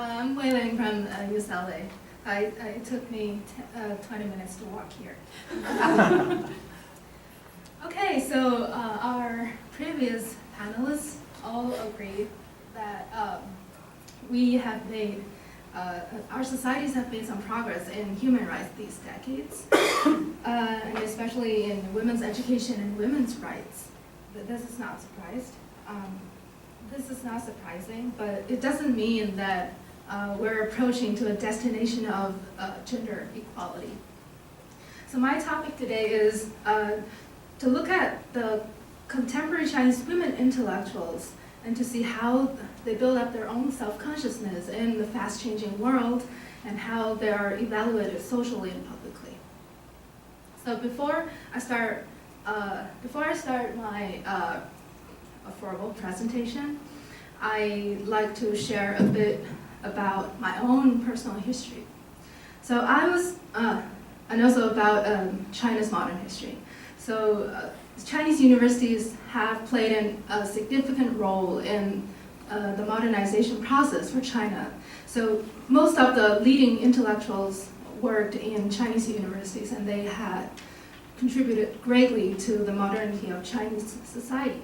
I'm Weiling from UCLA. It took me 20 minutes to walk here. Okay, so our previous panelists all agreed that we have made, our societies have made some progress in human rights these decades, and especially in women's education and women's rights. But this is not surprised. This is not surprising, but it doesn't mean that we're approaching to a destination of gender equality. So my topic today is to look at the contemporary Chinese women intellectuals and to see how they build up their own self-consciousness in the fast-changing world and how they are evaluated socially and publicly. So before I start my formal presentation, I'd like to share a bit about my own personal history. So and also about China's modern history. So Chinese universities have played a significant role in the modernization process for China. So most of the leading intellectuals worked in Chinese universities, and they had contributed greatly to the modernity of Chinese society,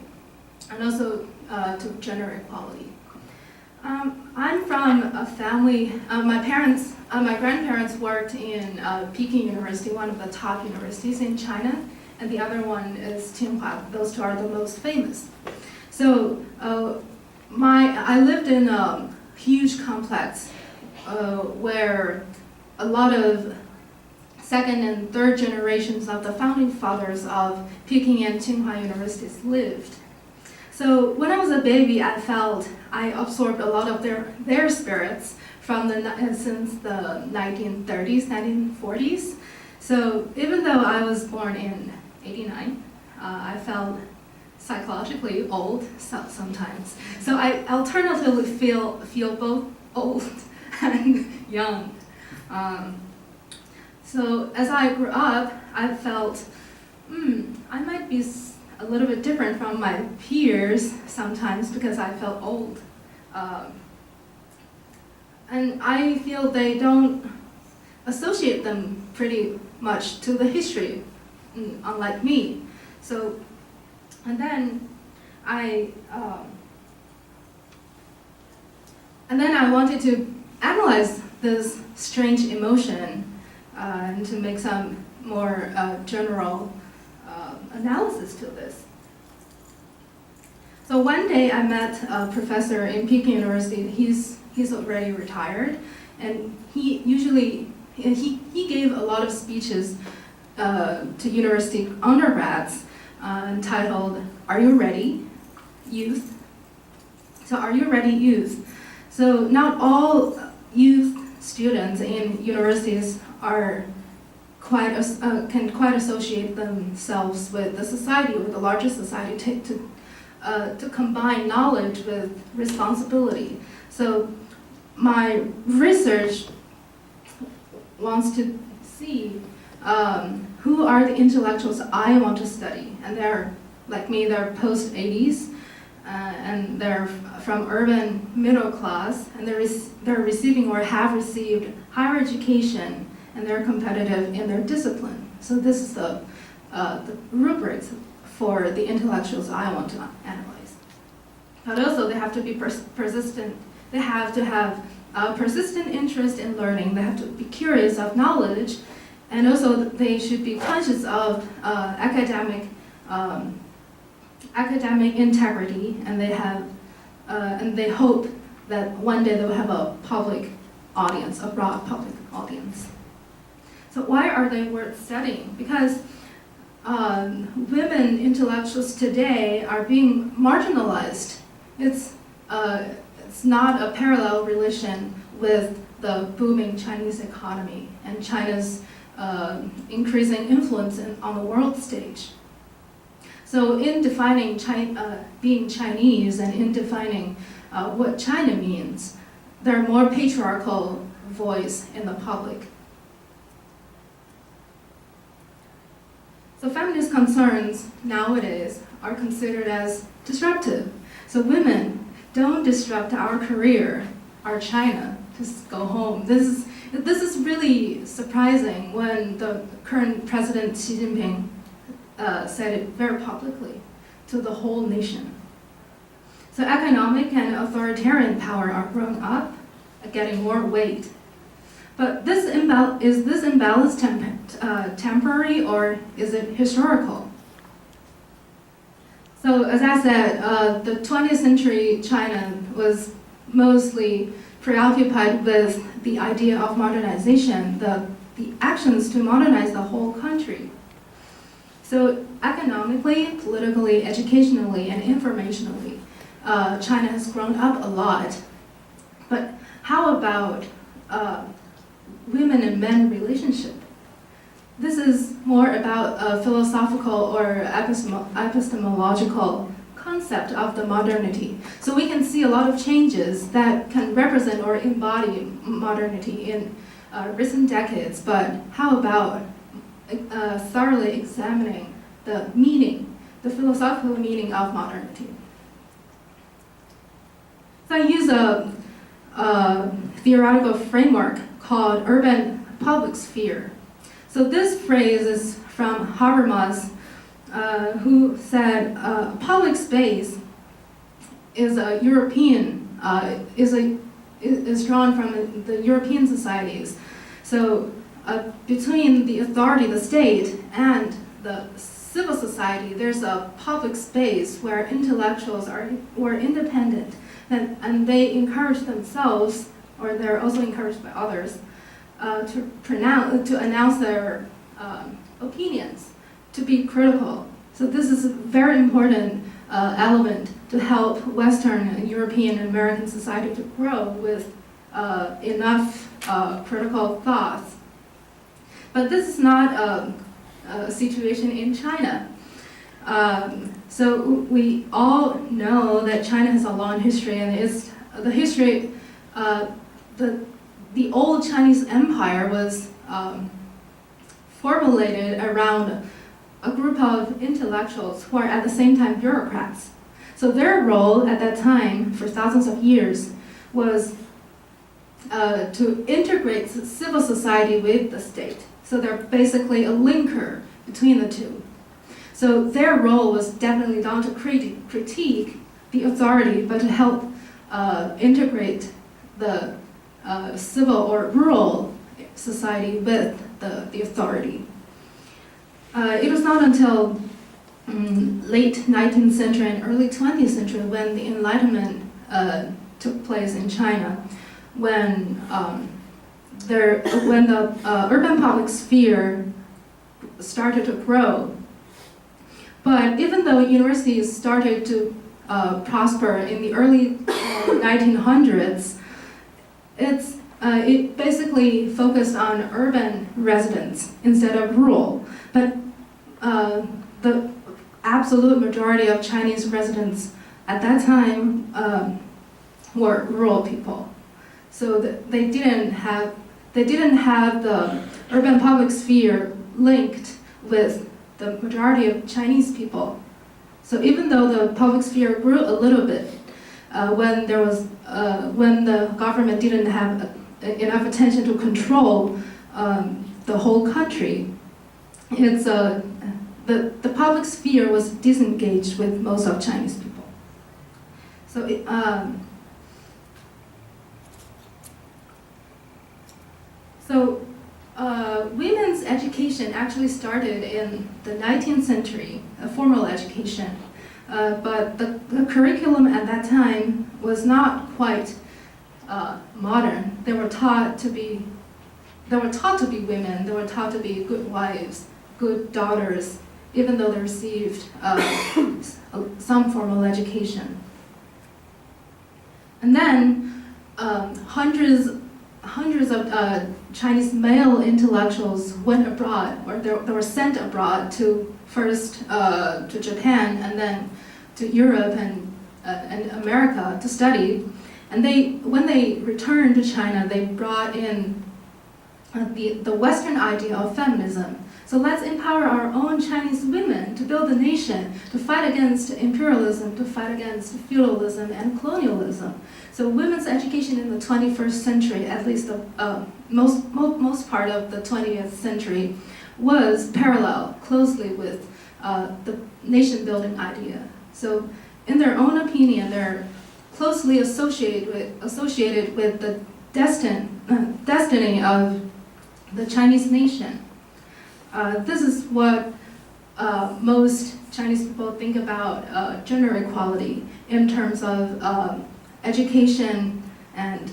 and also to gender equality. I'm from a family, my grandparents worked in Peking University, one of the top universities in China, and the other one is Tsinghua. Those two are the most famous. So I lived in a huge complex where a lot of second and third generations of the founding fathers of Peking and Tsinghua universities lived. So when I was a baby, I felt I absorbed a lot of their spirits from since the 1930s, 1940s. So even though I was born in '89, I felt psychologically old sometimes. So I alternatively feel both old and young. So as I grew up, I felt, I might be a little bit different from my peers sometimes because I felt old. And I feel they don't associate them pretty much to the history, unlike me. So, and then I wanted to analyze this strange emotion and to make some more general analysis to this. So one day I met a professor in Peking University. He's already retired, and he gave a lot of speeches to university undergrads entitled "Are You Ready, Youth?" So "Are you ready, youth?" So not all youth students in universities can quite associate themselves with the society, with the larger society, to combine knowledge with responsibility. So my research wants to see who are the intellectuals I want to study, and they're like me, they're post-80s, and they're from urban middle class, and they're receiving or have received higher education, and they're competitive in their discipline. So this is the rubrics for the intellectuals I want to analyze. But also they have to be persistent. They have to have a persistent interest in learning. They have to be curious of knowledge, and also they should be conscious of academic integrity, and they hope that one day they'll have a public audience, a broad public audience. So why are they worth studying? Because women intellectuals today are being marginalized. It's not a parallel relation with the booming Chinese economy and China's increasing influence on the world stage. So in defining being Chinese and in defining what China means, there are more patriarchal voice in the public. So feminist concerns nowadays are considered as disruptive. So women, don't disrupt our career, our China. just go home. This is really surprising when the current President Xi Jinping said it very publicly to the whole nation. So economic and authoritarian power are growing up, getting more weight. But is this imbalance temporary, or is it historical? So as I said, the 20th century China was mostly preoccupied with the idea of modernization, the actions to modernize the whole country. So economically, politically, educationally, and informationally, China has grown up a lot. But how about women and men relationship? This is more about a philosophical or epistemological concept of the modernity. So we can see a lot of changes that can represent or embody modernity in recent decades, but how about thoroughly examining the meaning, the philosophical meaning of modernity? So I use a theoretical framework called urban public sphere. So this phrase is from Habermas, who said public space is a European is drawn from the European societies. So between the authority, the state, and the civil society, there's a public space where intellectuals were independent, and they encourage themselves, or they're also encouraged by others, to announce their opinions, to be critical. So this is a very important element to help Western, European, and American society to grow with enough critical thoughts. But this is not a situation in China. So we all know that China has a long history, and the history, the old Chinese empire was formulated around a group of intellectuals who are at the same time bureaucrats. So their role at that time, for thousands of years, was to integrate civil society with the state. So they're basically a linker between the two. So their role was definitely not to critique the authority, but to help integrate the civil or rural society with the authority. It was not until late 19th century and early 20th century when the Enlightenment took place in China, when the urban public sphere started to grow. But even though universities started to prosper in the early 1900s, it basically focused on urban residents instead of rural. But the absolute majority of Chinese residents at that time were rural people. So they didn't have the urban public sphere linked with the majority of Chinese people. So even though the public sphere grew a little bit, when the government didn't have enough attention to control the whole country, the public sphere was disengaged with most of Chinese people. So women's education actually started in the 19th century, formal education, but the curriculum at that time was not quite modern. They were taught to be women. They were taught to be good wives, good daughters, even though they received some formal education. And then hundreds of Chinese male intellectuals went abroad, or they were sent abroad first to Japan and then to Europe and America to study. And when they returned to China, they brought in the Western idea of feminism. So let's empower our own Chinese women to build a nation, to fight against imperialism, to fight against feudalism and colonialism. So women's education in the 21st century, at least the most part of the 20th century, was parallel closely with the nation-building idea. So in their own opinion, they're closely associated with the destiny of the Chinese nation. This is what most Chinese people think about gender equality in terms of education and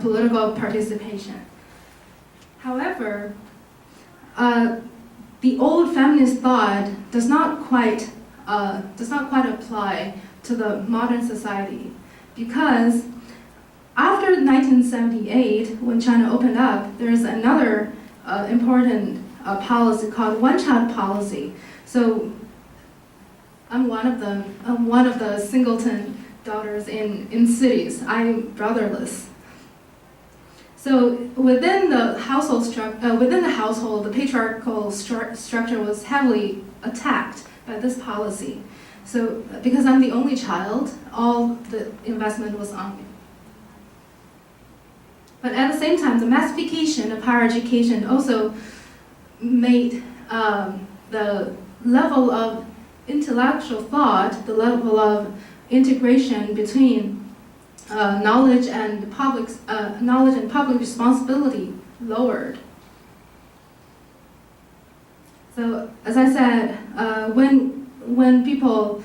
political participation. However, the old feminist thought does not quite apply to the modern society, because after 1978, when China opened up, there is another important policy called one-child policy. So I'm one of them. I'm one of the singleton daughters in cities. I'm brotherless. So within the household, the patriarchal structure was heavily attacked by this policy. So because I'm the only child, all the investment was on me. But at the same time, the massification of higher education also made the level of intellectual thought, the level of integration between knowledge and public responsibility lowered. So, as I said, when people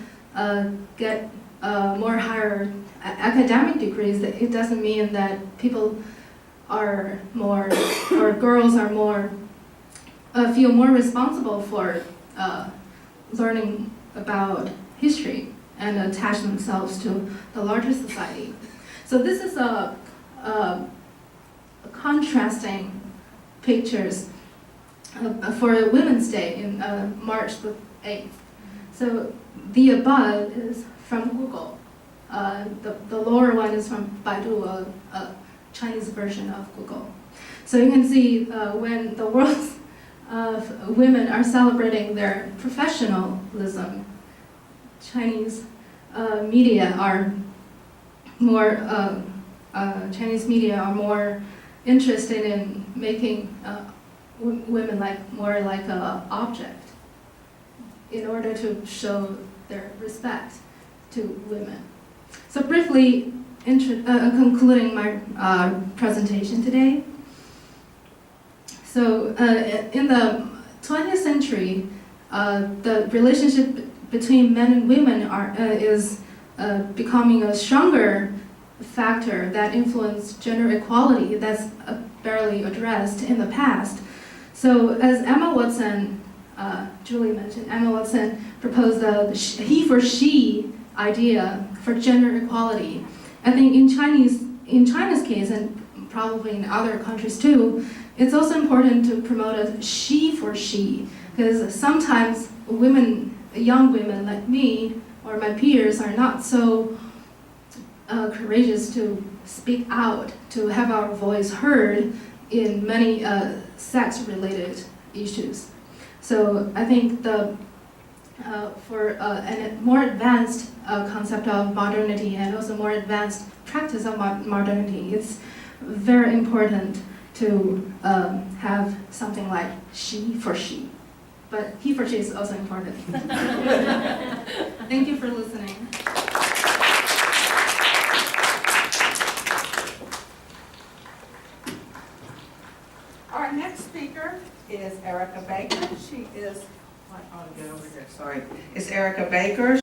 get more higher academic degrees, it doesn't mean that people are more, or girls are more, feel more responsible for learning about history and attach themselves to the larger society. So this is a contrasting pictures for Women's Day in March the 8th. So the above is from Google. The lower one is from Baidu, a Chinese version of Google. So you can see when the world's women are celebrating their professionalism, Chinese media are more interested in making women more like an object in order to show their respect to women. So briefly concluding my presentation today. So in the 20th century, the relationship between men and women is becoming a stronger factor that influenced gender equality that's barely addressed in the past. So as Emma Watson, Julie mentioned, Emma Watson proposed the he for she idea for gender equality. I think in China's case, and probably in other countries too, it's also important to promote a she for she, because sometimes young women like me or my peers are not so courageous to speak out, to have our voice heard in many sex-related issues. So I think for a more advanced concept of modernity and also more advanced practice of modernity, it's very important to have something like she for she. But he for she is also important. Thank you for listening. Our next speaker is Erica Baker. She is, is Erica Baker.